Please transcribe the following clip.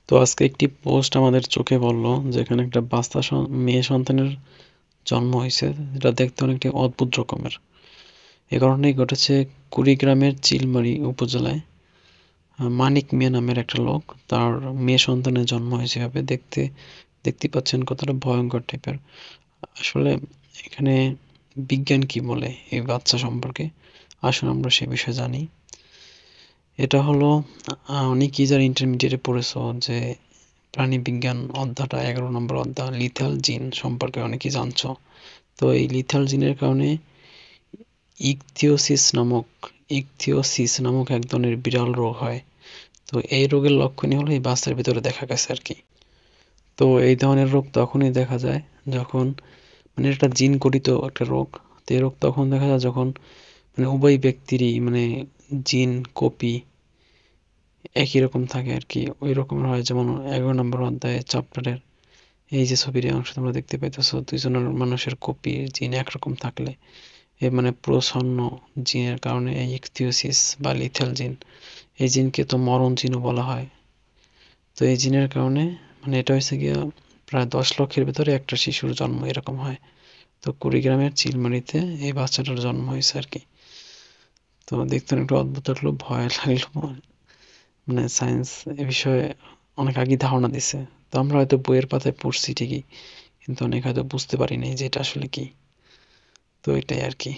তো আজকে একটি পোস্ট আমাদের চোখে পড়লো, যেখানে একটা মেয়ে সন্তানের জন্ম হয়েছে, যেটা দেখতে অনেকটি অদ্ভুত রকমের। এ ঘটনাটি ঘটেছে কুড়িগ্রামের চিলমারী উপজেলায়। মানিক মিয়া নামের একটা লোক, তার মেয়ে সন্তানের জন্ম হয়েছে। এভাবে দেখতে পাচ্ছেন কতটা ভয়ঙ্কর টাইপের। আসলে এখানে বিজ্ঞান কি বলে এই বাচ্চা সম্পর্কে, আসুন আমরা সে বিষয়ে জানি। এটা হলো অনেকেই যারা ইন্টারমিডিয়েটে পড়েছো, যে প্রাণীবিজ্ঞান অধ্যায়টা 11 নম্বর অধ্যায় লিথাল জিন সম্পর্কে অনেকেই জানছো। তো এই লিথাল জিনের কারণে ইকথিওসিস নামক এক ধরনের বিরল রোগ হয়। তো এই রোগের লক্ষণই হলো এই বাচ্চার ভিতরে দেখা গেছে আর কি। তো এই ধরনের রোগ তখনই দেখা যায় যখন, মানে এটা জিন গঠিত একটা রোগ। তো এই রোগ তখন দেখা যায় যখন মানে উভয় ব্যক্তিরই মানে জিন কপি একই রকম থাকে আর কি। ওই রকমের হয়, যেমন 11 নম্বর অধ্যায়ে চ্যাপ্টারের এই যে ছবির অংশ তোমরা দেখতে পাইতেছো, দুইজনের মানুষের কপি জিন একরকম থাকলে এই মানে প্রচ্ছন্ন জিনের কারণে এই ইকথিওসিস বা লিথেল জিন, এই জিনকে তো মরণ জিনও বলা হয়। তো এই জিনের কারণে মানে এটা হয়েছে গিয়া প্রায় 10 লক্ষের ভিতরে একটা শিশুর জন্ম এরকম হয়। তো কুড়িগ্রামের চিলমারিতে এই বাচ্চাটার জন্ম হয়েছে আর কি। তো দেখতে একটু অদ্ভুত লাগলো, ভয় লাগলো। মানে সায়েন্স এ বিষয়ে অনেক আগে ধারণা দিছে। তো আমরা হয়তো বইয়ের পাতায় পড়ছি ঠিকই, কিন্তু অনেক হয়তো বুঝতে পারি নাই যে এটা আসলে কি। তো এটাই আর কি।